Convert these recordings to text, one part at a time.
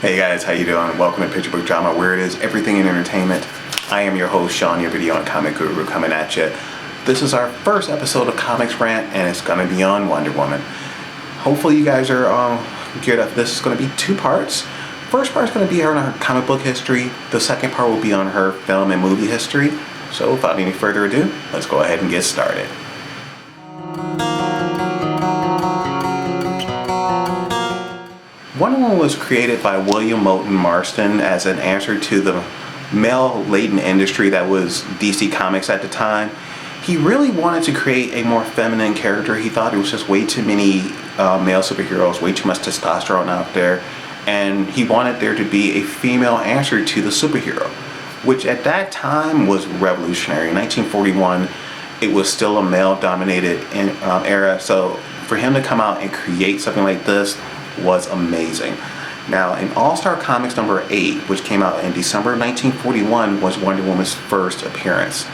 Hey guys, how you doing? Welcome to Picture Book Drama, where it is everything in entertainment. I am your host, Sean, your video and comic guru, coming at you. This is our first episode of Comics Rant, and it's going to be on Wonder Woman. Hopefully you guys are geared up. This is going to be two parts. First part is going to be on her comic book history. The second part will be on her film and movie history. So without any further ado, let's go ahead and get started. Wonder Woman was created by William Moulton Marston as an answer to the male-laden industry that was DC Comics at the time. He really wanted to create a more feminine character. He thought it was just way too many male superheroes, way too much testosterone out there, and he wanted there to be a female answer to the superhero, which at that time was revolutionary. In 1941, it was still a male-dominated era, so for him to come out and create something like this was amazing. Now, in All-Star Comics number 8, which came out in December of 1941, was Wonder Woman's first appearance.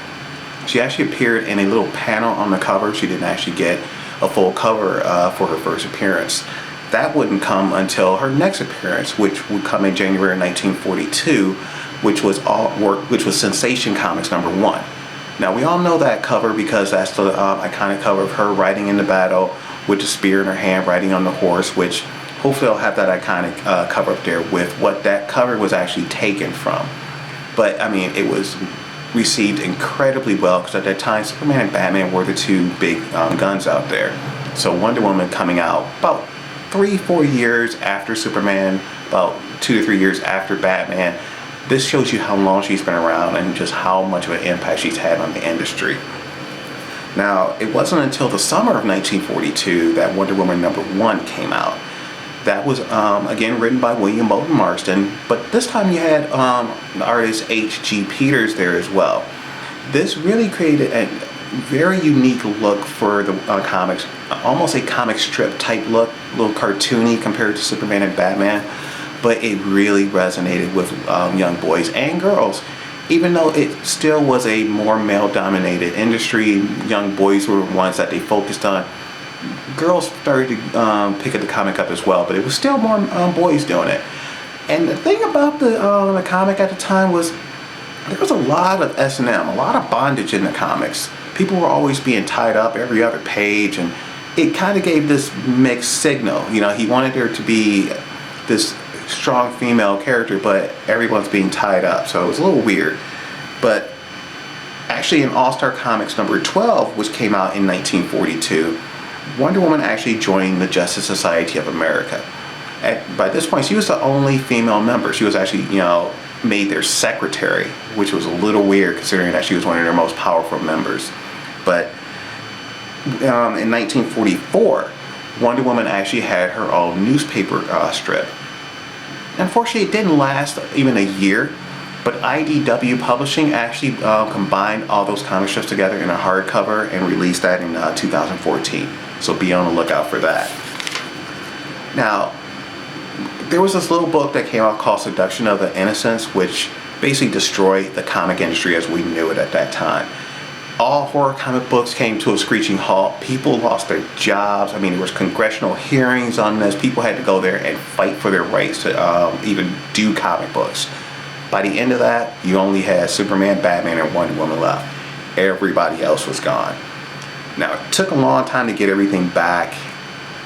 She actually appeared in a little panel on the cover. She didn't actually get a full cover for her first appearance. That wouldn't come until her next appearance, which would come in January 1942, which was Sensation Comics number 1. Now, we all know that cover because that's the iconic cover of her riding in the battle with the spear in her hand, riding on the horse, which hopefully I'll have that iconic cover up there with what that cover was actually taken from. But I mean, it was received incredibly well because at that time Superman and Batman were the two big guns out there. So Wonder Woman coming out about 3-4 years after Superman, about 2 to 3 years after Batman. This shows you how long she's been around and just how much of an impact she's had on the industry. Now, it wasn't until the summer of 1942 that Wonder Woman number 1 came out. That was, again, written by William Moulton Marston, but this time you had the artist H.G. Peters there as well. This really created a very unique look for the comics, almost a comic strip type look, a little cartoony compared to Superman and Batman, but it really resonated with young boys and girls. Even though it still was a more male-dominated industry, young boys were the ones that they focused on. Girls started to pick the comic up as well, but it was still more boys doing it. And the thing about the comic at the time was there was a lot of S&M, a lot of bondage in the comics. People were always being tied up every other page, and it kind of gave this mixed signal. You know, he wanted there to be this strong female character, but everyone's being tied up, so it was a little weird. But actually in All-Star Comics number 12, which came out in 1942, Wonder Woman actually joined the Justice Society of America. By this point, she was the only female member. She was actually, made their secretary, which was a little weird considering that she was one of their most powerful members. But in 1944, Wonder Woman actually had her own newspaper strip. Unfortunately, it didn't last even a year, but IDW Publishing actually combined all those comic strips together in a hardcover and released that in 2014. So be on the lookout for that. Now, there was this little book that came out called Seduction of the Innocents, which basically destroyed the comic industry as we knew it at that time. All horror comic books came to a screeching halt. People lost their jobs. I mean, there was congressional hearings on this. People had to go there and fight for their rights to even do comic books. By the end of that, you only had Superman, Batman, and Wonder Woman left. Everybody else was gone. Now, it took a long time to get everything back.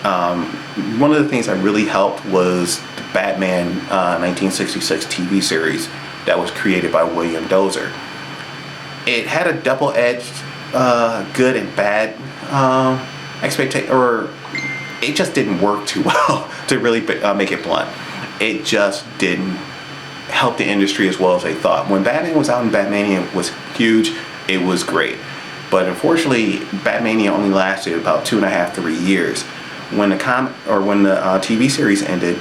One of the things that really helped was the Batman 1966 TV series that was created by William Dozier. It had a double-edged good and bad expectation, or it just didn't work too well, to really make it blunt. It just didn't help the industry as well as they thought. When Batman was out and Batmania was huge, it was great. But unfortunately, Batmania only lasted about 2.5-3 years. When the TV series ended,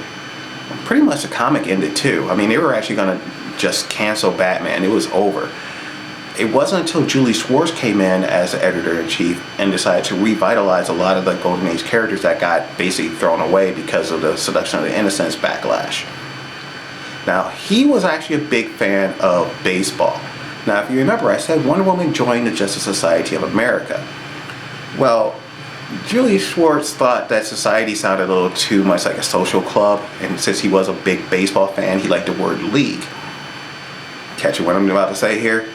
pretty much the comic ended too. I mean, they were actually going to just cancel Batman. It was over. It wasn't until Julie Schwartz came in as the editor-in-chief and decided to revitalize a lot of the Golden Age characters that got basically thrown away because of the Seduction of the Innocents backlash. Now, he was actually a big fan of baseball. Now, if you remember, I said Wonder Woman joined the Justice Society of America. Well, Julius Schwartz thought that society sounded a little too much like a social club, and since he was a big baseball fan, he liked the word league. Catching what I'm about to say here?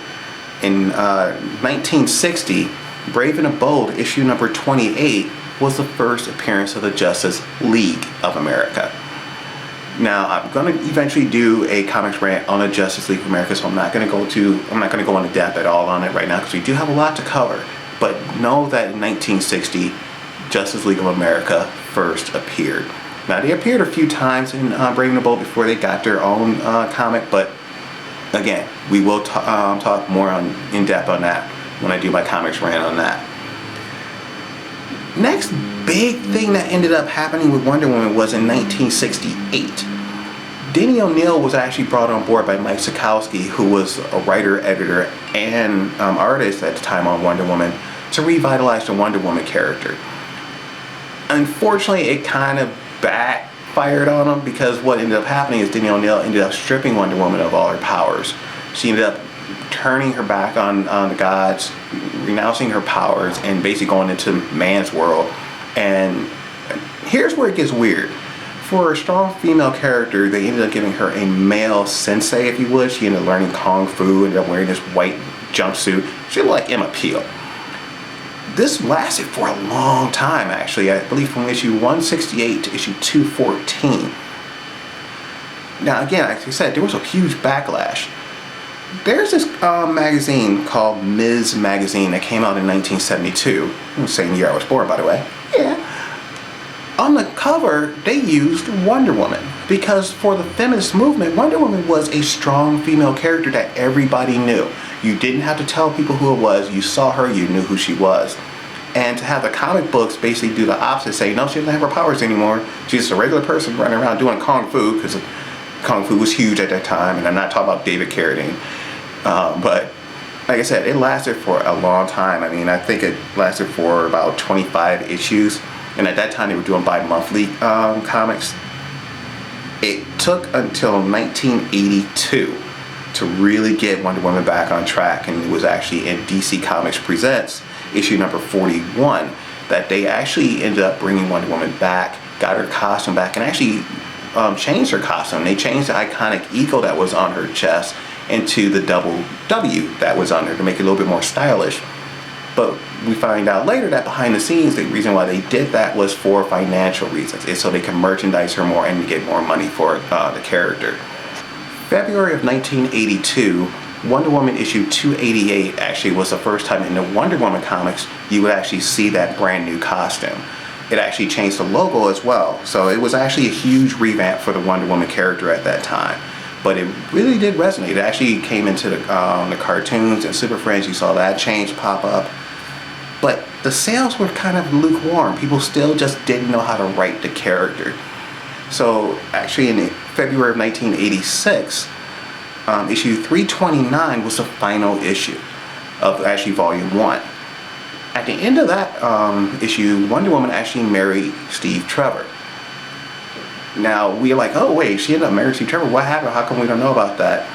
In 1960, Brave and the Bold, issue number 28, was the first appearance of the Justice League of America. Now, I'm going to eventually do a comics rant on the Justice League of America, so I'm not going to go into depth at all on it right now because we do have a lot to cover. But know that in 1960, Justice League of America first appeared. Now, they appeared a few times in Brave and the Bold before they got their own comic, but again, we will talk more in depth on that when I do my comics rant on that. Next big thing that ended up happening with Wonder Woman was in 1968. Denny O'Neil was actually brought on board by Mike Sekowsky, who was a writer, editor, and artist at the time on Wonder Woman, to revitalize the Wonder Woman character. Unfortunately, it kind of backfired on him because what ended up happening is Denny O'Neil ended up stripping Wonder Woman of all her powers. She ended up turning her back on the gods, renouncing her powers, and basically going into man's world. And here's where it gets weird. For a strong female character, they ended up giving her a male sensei, if you would. She ended up learning Kung Fu, ended up wearing this white jumpsuit. She looked like Emma Peel. This lasted for a long time, actually. I believe from issue 168 to issue 214. Now, again, like I said, there was a huge backlash. There's this magazine called Ms. Magazine that came out in 1972. The same year I was born, by the way. Yeah. On the cover, they used Wonder Woman because for the feminist movement, Wonder Woman was a strong female character that everybody knew. You didn't have to tell people who it was. You saw her, you knew who she was. And to have the comic books basically do the opposite, say, no, she doesn't have her powers anymore. She's just a regular person running around doing Kung Fu, because Kung Fu was huge at that time, and I'm not talking about David Carradine. But like I said, it lasted for a long time. I mean, I think it lasted for about 25 issues. And at that time, they were doing bi-monthly comics. It took until 1982 to really get Wonder Woman back on track. And it was actually in DC Comics Presents, issue number 41, that they actually ended up bringing Wonder Woman back, got her costume back, and actually changed her costume. They changed the iconic eagle that was on her chest into the double W that was on her to make it a little bit more stylish. But we find out later that behind the scenes, the reason why they did that was for financial reasons. It's so they can merchandise her more and get more money for the character. February of 1982, Wonder Woman issue 288 actually was the first time in the Wonder Woman comics you would actually see that brand new costume. It actually changed the logo as well. So it was actually a huge revamp for the Wonder Woman character at that time. But it really did resonate. It actually came into the cartoons and Super Friends. You saw that change pop up. But the sales were kind of lukewarm. People still just didn't know how to write the character. So actually in February of 1986, issue 329 was the final issue of actually volume 1. At the end of that issue, Wonder Woman actually married Steve Trevor. Now, we're like, oh wait, she ended up marrying Steve Trevor. What happened? How come we don't know about that?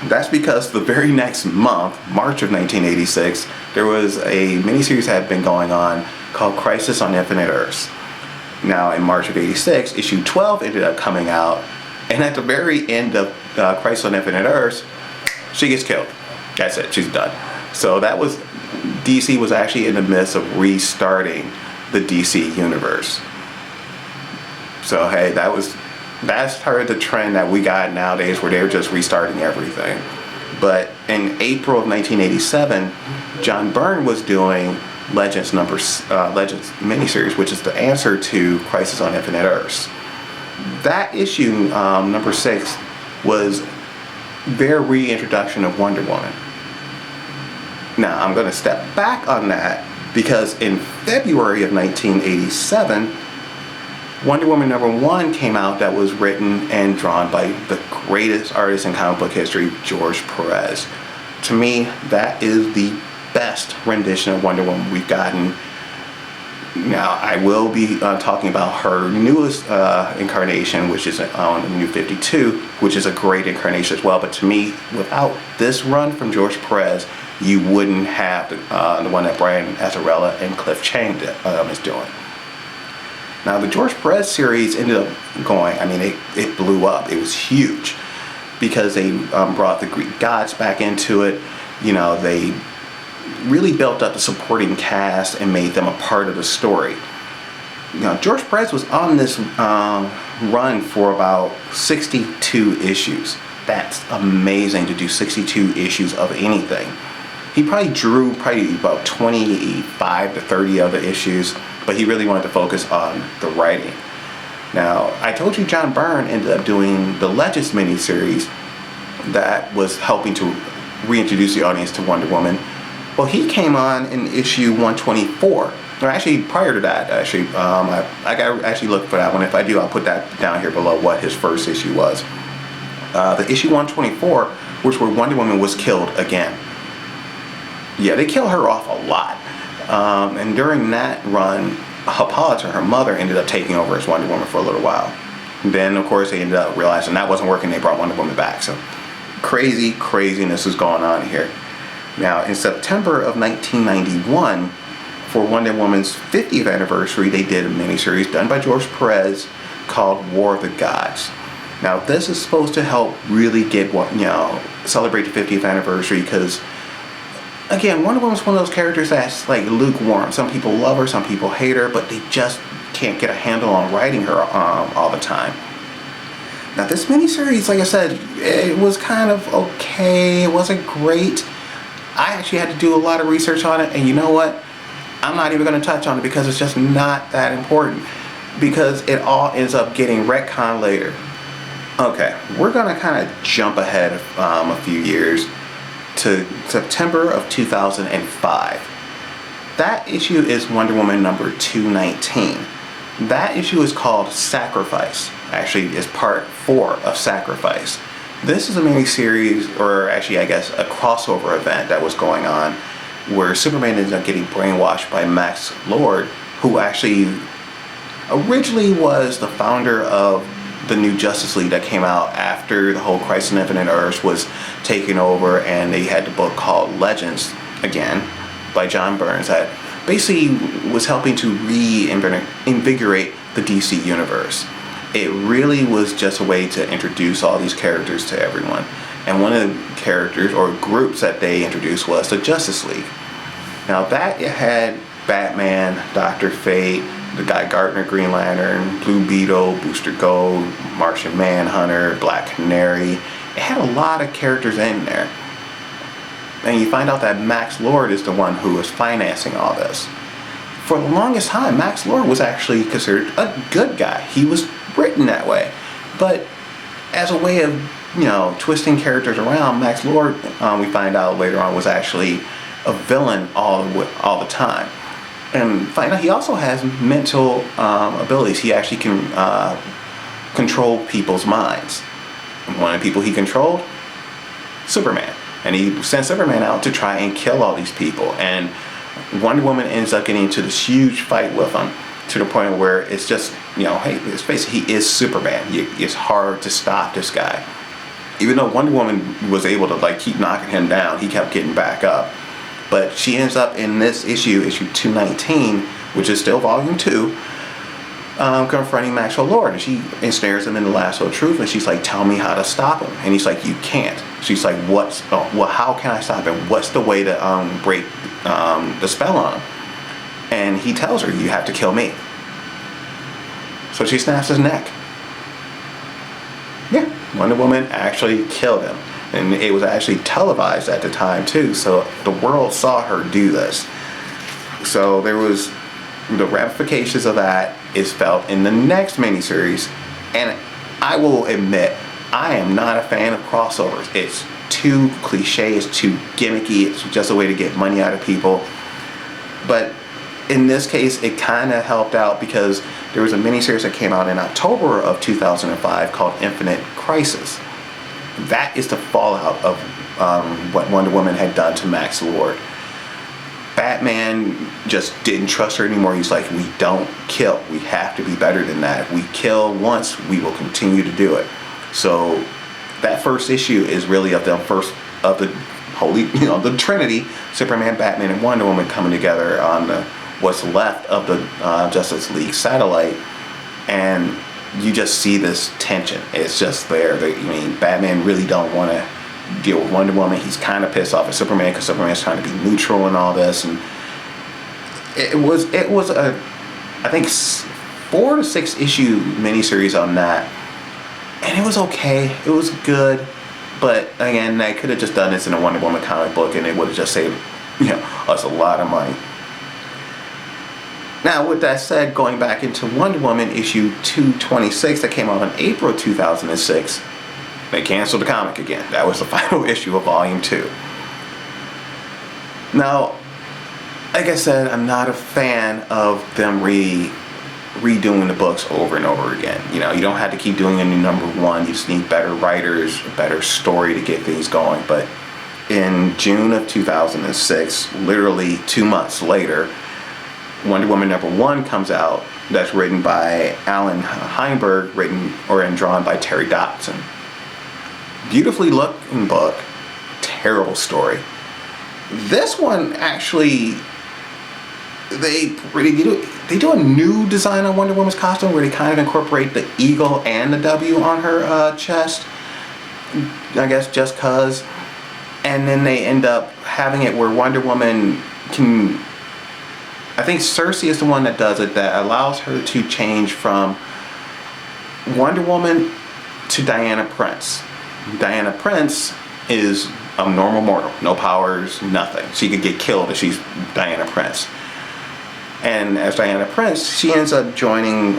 That's because the very next month, March of 1986, there was a miniseries that had been going on called Crisis on Infinite Earths. Now, in March of 86, issue 12 ended up coming out, and at the very end of Crisis on Infinite Earths, she gets killed. That's it, she's done. So that was, DC was actually in the midst of restarting the DC universe. So hey, that's part of the trend that we got nowadays where they're just restarting everything. But in April of 1987, John Byrne was doing Legends miniseries, which is the answer to Crisis on Infinite Earths. That issue, number 6, was their reintroduction of Wonder Woman. Now, I'm going to step back on that because in February of 1987, Wonder Woman number 1 came out that was written and drawn by the greatest artist in comic book history, George Perez. To me, that is the best rendition of Wonder Woman we've gotten. Now, I will be talking about her newest incarnation, which is on New 52, which is a great incarnation as well. But to me, without this run from George Perez, you wouldn't have the one that Brian Azzarello and Cliff Chiang is doing. Now, the George Perez series ended up going, I mean, it blew up. It was huge because they brought the Greek gods back into it. You know, they really built up the supporting cast and made them a part of the story. You know, George Perez was on this run for about 62 issues. That's amazing to do 62 issues of anything. He probably drew about 25 to 30 other issues, but he really wanted to focus on the writing. Now, I told you John Byrne ended up doing the Legends miniseries that was helping to reintroduce the audience to Wonder Woman. Well, he came on in issue 124. Or actually, prior to that, actually, I got to actually look for that one. If I do, I'll put that down here below what his first issue was. The issue 124, which where Wonder Woman was killed again. Yeah, they kill her off a lot. And during that run, Hippolyta, her mother, ended up taking over as Wonder Woman for a little while. And then, of course, they ended up realizing that wasn't working. They brought Wonder Woman back. So craziness is going on here. Now, in September of 1991, for Wonder Woman's 50th anniversary, they did a miniseries done by George Perez called War of the Gods. Now, this is supposed to help really get, celebrate the 50th anniversary because, again, Wonder Woman's one of those characters that's like lukewarm. Some people love her, some people hate her, but they just can't get a handle on writing her all the time. Now, this miniseries, like I said, it was kind of okay. It wasn't great. I actually had to do a lot of research on it, and you know what? I'm not even going to touch on it because it's just not that important, because it all ends up getting retconned later. Okay, we're going to kind of jump ahead a few years to September of 2005. That issue is Wonder Woman number 219. That issue is called Sacrifice. Actually, it's part 4 of Sacrifice. This is a mini-series, or actually I guess a crossover event that was going on where Superman ends up getting brainwashed by Max Lord, who actually originally was the founder of the new Justice League that came out after the whole Crisis on Infinite Earths was taken over, and they had the book called Legends, again, by John Byrne, that basically was helping to reinvigorate the DC universe. It really was just a way to introduce all these characters to everyone. And one of the characters or groups that they introduced was the Justice League. Now that had Batman, Dr. Fate, the Guy Gardner Green Lantern, Blue Beetle, Booster Gold, Martian Manhunter, Black Canary. It had a lot of characters in there. And you find out that Max Lord is the one who is financing all this. For the longest time, Max Lord was actually considered a good guy. He was written that way. But as a way of, twisting characters around, Max Lord, we find out later on, was actually a villain all the time. And find out he also has mental abilities. He actually can control people's minds. And one of the people he controlled, Superman. And he sent Superman out to try and kill all these people. And Wonder Woman ends up getting into this huge fight with him, to the point where it's just, hey, let's face it, he is Superman. It's hard to stop this guy. Even though Wonder Woman was able to keep knocking him down, he kept getting back up. But she ends up in this issue 219, which is still volume 2, confronting Maxwell Lord. And she ensnares him in the lasso of truth, and she's like, tell me how to stop him. And he's like, you can't. She's like, how can I stop him? What's the way to break the spell on him? And he tells her, you have to kill me. So she snaps his neck. Yeah, Wonder Woman actually killed him. And it was actually televised at the time too, so the world saw her do this. So there was the ramifications of that is felt in the next miniseries. And I will admit, I am not a fan of crossovers. It's too cliche, it's too gimmicky, it's just a way to get money out of people. But in this case, it kind of helped out because there was a miniseries that came out in October of 2005 called Infinite Crisis. That is the fallout of what Wonder Woman had done to Max Lord. Batman just didn't trust her anymore. He's like, we don't kill. We have to be better than that. If we kill once, we will continue to do it. So that first issue is really of the holy, the Trinity, Superman, Batman, and Wonder Woman coming together on what's left of the Justice League satellite, and you just see this tension. It's just there. Batman really don't want to deal with Wonder Woman. He's kind of pissed off at Superman because Superman's trying to be neutral and all this, and it was a, I think, 4 to 6 issue miniseries on that, and it was okay. It was good, but again, they could have just done this in a Wonder Woman comic book, and it would have just saved us a lot of money. Now, with that said, going back into Wonder Woman issue 226 that came out in April 2006, they canceled the comic again. That was the final issue of Volume 2. Now, like I said, I'm not a fan of them redoing the books over and over again. You don't have to keep doing a new number 1. You just need better writers, a better story to get things going. But in June of 2006, literally 2 months later, Wonder Woman number 1 comes out. That's written by Alan Heinberg, and drawn by Terry Dodson. Beautifully looking book, terrible story. This one actually, they do a new design on Wonder Woman's costume where they kind of incorporate the eagle and the W on her chest, I guess just cause. And then they end up having it where Wonder Woman can, I think Cersei is the one that does it, that allows her to change from Wonder Woman to Diana Prince. Diana Prince is a normal mortal, no powers, nothing. She could get killed if she's Diana Prince. And as Diana Prince, she ends up joining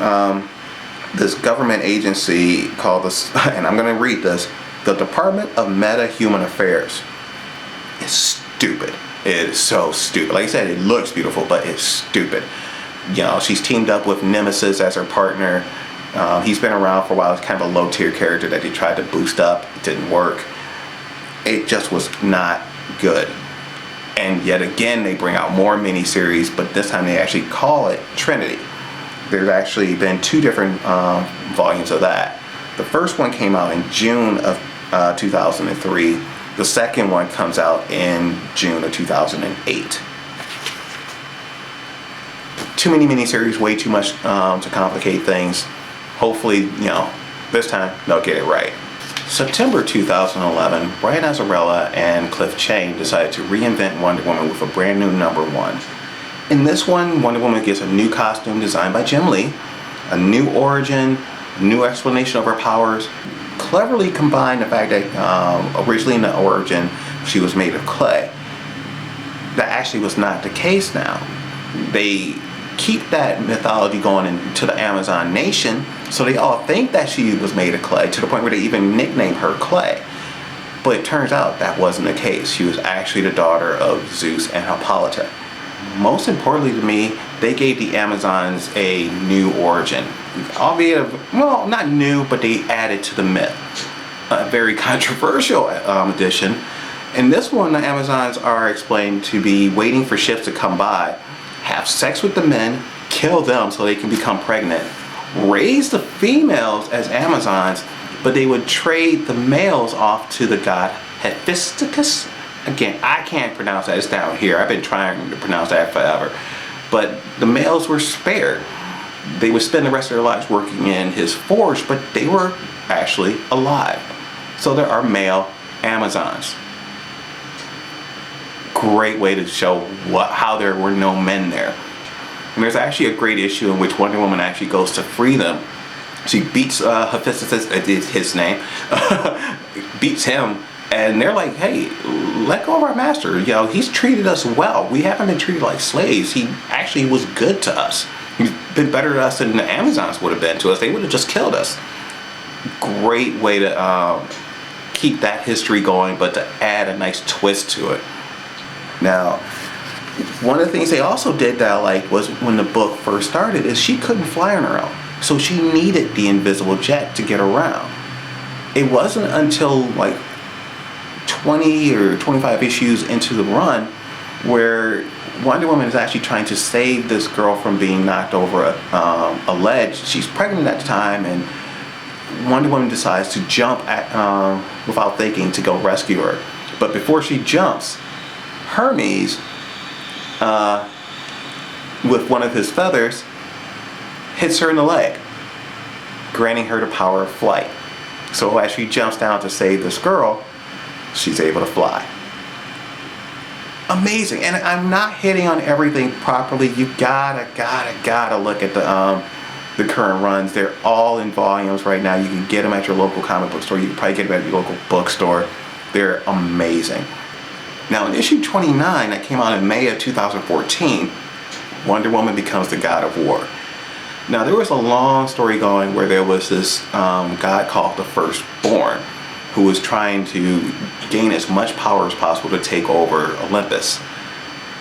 this government agency called and I'm going to read this, the Department of Meta-Human Affairs. It's stupid. It is so stupid. Like I said, it looks beautiful, but it's stupid. She's teamed up with Nemesis as her partner. He's been around for a while. It's kind of a low-tier character that they tried to boost up. It didn't work. It just was not good. And yet again, they bring out more miniseries, but this time they actually call it Trinity. There's actually been 2 different volumes of that. The first one came out in June of 2003. The second one comes out in June of 2008. Too many miniseries, way too much to complicate things. Hopefully, this time they'll get it right. September 2011, Brian Azzarello and Cliff Chiang decided to reinvent Wonder Woman with a brand new number 1. In this one, Wonder Woman gets a new costume designed by Jim Lee, a new origin, new explanation of her powers. Cleverly combined the fact that originally in the origin she was made of clay. That actually was not the case now. They keep that mythology going into the Amazon nation, so they all think that she was made of clay, to the point where they even nickname her Clay. But it turns out that wasn't the case. She was actually the daughter of Zeus and Hippolyta. Most importantly to me, they gave the Amazons a new origin. Albeit, well, not new, but they added to the myth. A very controversial addition. In this one, the Amazons are explained to be waiting for ships to come by, have sex with the men, kill them so they can become pregnant, raise the females as Amazons, but they would trade the males off to the god Hephaestus. Again, I can't pronounce that. It's down here. I've been trying to pronounce that forever. But the males were spared. They would spend the rest of their lives working in his forge, but they were actually alive. So there are male Amazons. Great way to show how there were no men there. And there's actually a great issue in which Wonder Woman actually goes to free them. She beats Hephaestus, is his name, beats him, and they're like, hey, let go of our master. He's treated us well. We haven't been treated like slaves. He actually was good to us. He's been better to us than the Amazons would have been to us. They would have just killed us. Great way to keep that history going, but to add a nice twist to it. Now, one of the things they also did that I liked was when the book first started is she couldn't fly on her own. So she needed the invisible jet to get around. It wasn't until like 20 or 25 issues into the run where Wonder Woman is actually trying to save this girl from being knocked over a ledge. She's pregnant at the time, and Wonder Woman decides to jump without thinking to go rescue her. But before she jumps, Hermes, with one of his feathers, hits her in the leg, granting her the power of flight. So as she jumps down to save this girl, she's able to fly. Amazing. And I'm not hitting on everything properly. You gotta look at the current runs. They're all in volumes right now. You can get them at your local comic book store. You can probably get them at your local bookstore. They're amazing. Now in issue 29 that came out in May of 2014, Wonder Woman becomes the God of War. Now there was a long story going where there was this god called the Firstborn, who was trying to gain as much power as possible to take over Olympus.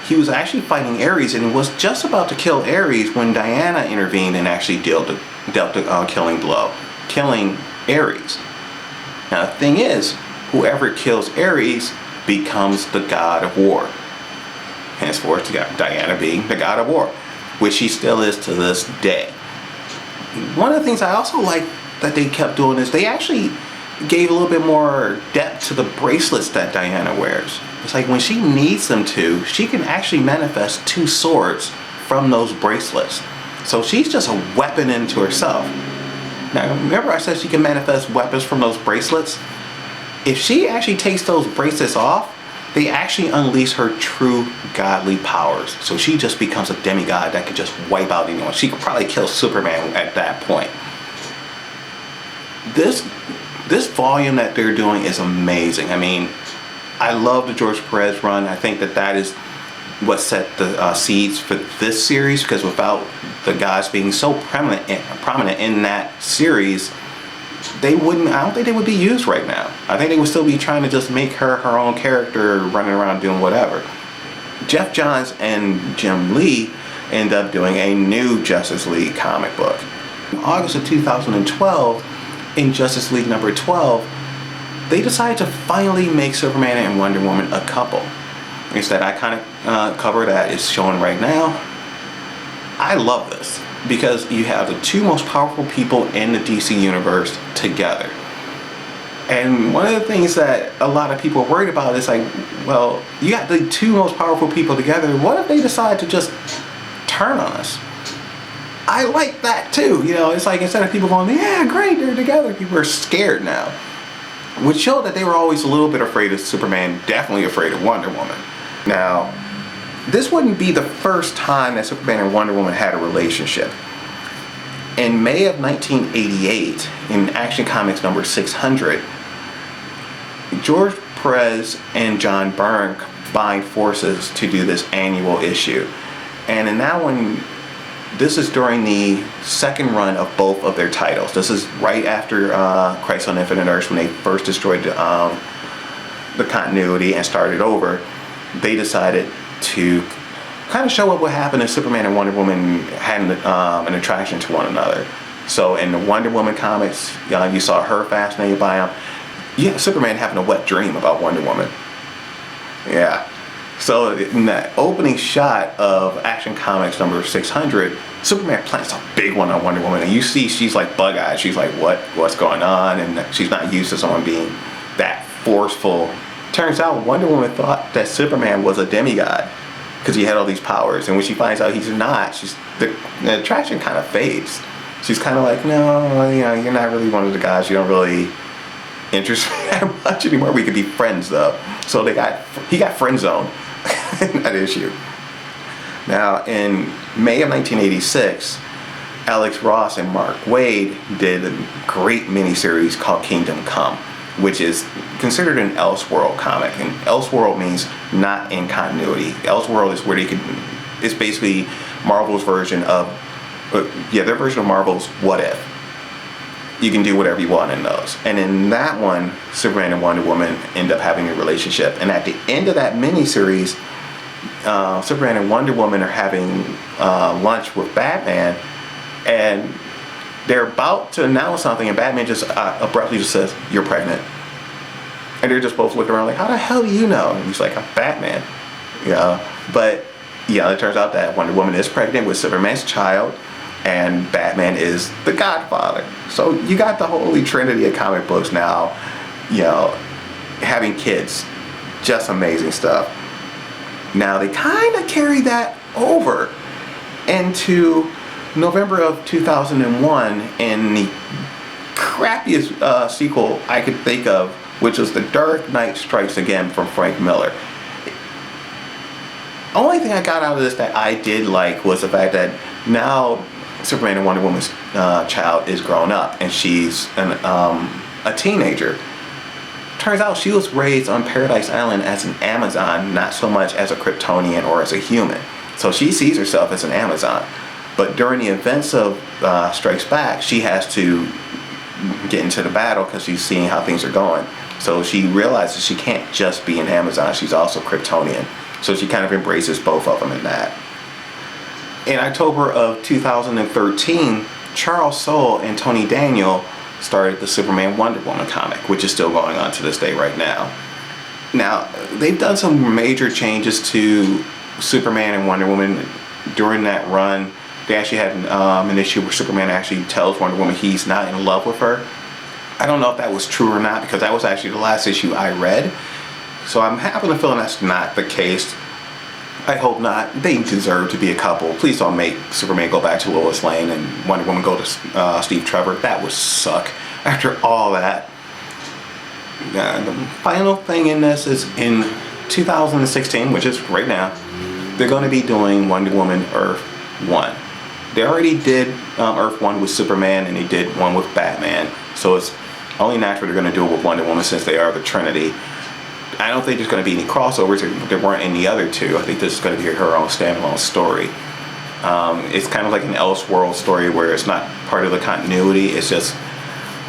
He was actually fighting Ares and was just about to kill Ares when Diana intervened and actually dealt a killing blow, killing Ares. Now the thing is, whoever kills Ares becomes the God of War. Henceforth, Diana being the God of War, which she still is to this day. One of the things I also like that they kept doing is they actually gave a little bit more depth to the bracelets that Diana wears. It's like when she needs them to, she can actually manifest two swords from those bracelets. So she's just a weapon into herself. Now remember I said she can manifest weapons from those bracelets? If she actually takes those bracelets off, they actually unleash her true godly powers. So she just becomes a demigod that could just wipe out anyone. She could probably kill Superman at that point. This volume that they're doing is amazing. I mean, I love the George Perez run. I think that is what set the seeds for this series, because without the gods being so prominent in that series, I don't think they would be used right now. I think they would still be trying to just make her own character running around doing whatever. Jeff Johns and Jim Lee end up doing a new Justice League comic book. In August of 2012, in Justice League number 12, they decided to finally make Superman and Wonder Woman a couple. Instead, I kind of cover that is showing right now. I love this because you have the two most powerful people in the DC universe together. And one of the things that a lot of people are worried about is like, well, you got the two most powerful people together. What if they decide to just turn on us? I like that too. You know, it's like instead of people going, yeah, great, they're together, people are scared now. Which showed that they were always a little bit afraid of Superman, definitely afraid of Wonder Woman. Now, this wouldn't be the first time that Superman and Wonder Woman had a relationship. In May of 1988, in Action Comics number 600, George Perez and John Byrne combined forces to do this annual issue. And in that one, this is during the second run of both of their titles. This is right after Crisis on Infinite Earths, when they first destroyed the continuity and started over. They decided to kind of show what would happen if Superman and Wonder Woman had an attraction to one another. So in the Wonder Woman comics, you saw her fascinated by him. Yeah, Superman having a wet dream about Wonder Woman. Yeah. So in that opening shot of Action Comics number 600, Superman plants a big one on Wonder Woman, and you see she's like bug-eyed. She's like, what's going on? And she's not used to someone being that forceful. Turns out Wonder Woman thought that Superman was a demigod because he had all these powers, and when she finds out he's not, the attraction kind of fades. She's kind of like, no, you're not really one of the guys. You don't really interest me that much anymore. We could be friends though. So he got friend zoned in that issue. Now in May of 1986, Alex Ross and Mark Waid did a great miniseries called Kingdom Come, which is considered an Elseworld comic. And Elseworld means not in continuity. Elseworld is where it's basically Marvel's version of, their version of Marvel's What If. You can do whatever you want in those. And in that one, Superman and Wonder Woman end up having a relationship. And at the end of that miniseries, Superman and Wonder Woman are having lunch with Batman, and they're about to announce something, and Batman just abruptly just says, "You're pregnant." And they're just both looking around like, "How the hell do you know?" And he's like, "I'm Batman." But it turns out that Wonder Woman is pregnant with Superman's child, and Batman is the godfather. So you got the holy trinity of comic books now, having kids. Just amazing stuff. Now they kind of carried that over into November of 2001 in the crappiest sequel I could think of, which was The Dark Knight Strikes Again from Frank Miller. Only thing I got out of this that I did like was the fact that now Superman and Wonder Woman's child is grown up and she's a teenager. Turns out she was raised on Paradise Island as an Amazon, not so much as a Kryptonian or as a human. So she sees herself as an Amazon. But during the events of Strikes Back, she has to get into the battle because she's seeing how things are going. So she realizes she can't just be an Amazon, she's also Kryptonian. So she kind of embraces both of them in that. In October of 2013, Charles Soule and Tony Daniel started the Superman Wonder Woman comic, which is still going on to this day right now. Now, they've done some major changes to Superman and Wonder Woman during that run. They actually had an issue where Superman actually tells Wonder Woman he's not in love with her. I don't know if that was true or not, because that was actually the last issue I read. So I'm having a feeling that's not the case. I hope not. They deserve to be a couple. Please don't make Superman go back to Lois Lane and Wonder Woman go to Steve Trevor. That would suck. After all that. The final thing in this is in 2016, which is right now, they're going to be doing Wonder Woman Earth 1. They already did Earth 1 with Superman and they did one with Batman. So it's only natural they're going to do it with Wonder Woman since they are the Trinity. I don't think there's going to be any crossovers. There weren't any other two. I think this is going to be her own standalone story. It's kind of like an Elseworld story where it's not part of the continuity. It's just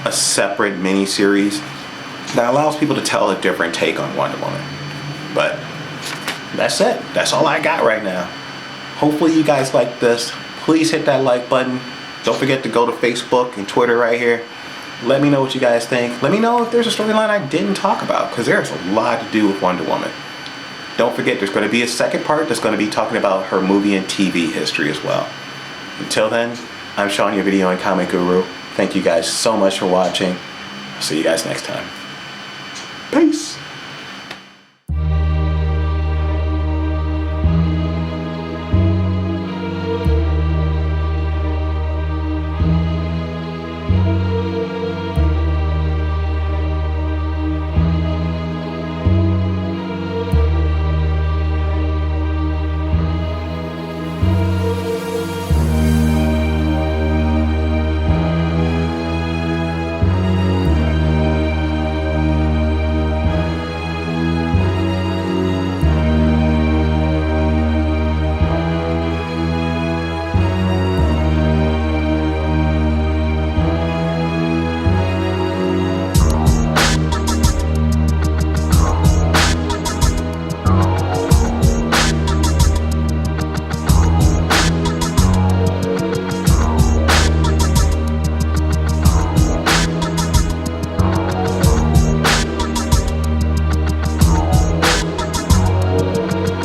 a separate mini-series that allows people to tell a different take on Wonder Woman. But that's it. That's all I got right now. Hopefully you guys like this. Please hit that like button. Don't forget to go to Facebook and Twitter right here. Let me know what you guys think. Let me know if there's a storyline I didn't talk about, because there's a lot to do with Wonder Woman. Don't forget, there's going to be a second part that's going to be talking about her movie and TV history as well. Until then, I'm Sean, your video and comic guru. Thank you guys so much for watching. I'll see you guys next time. Peace.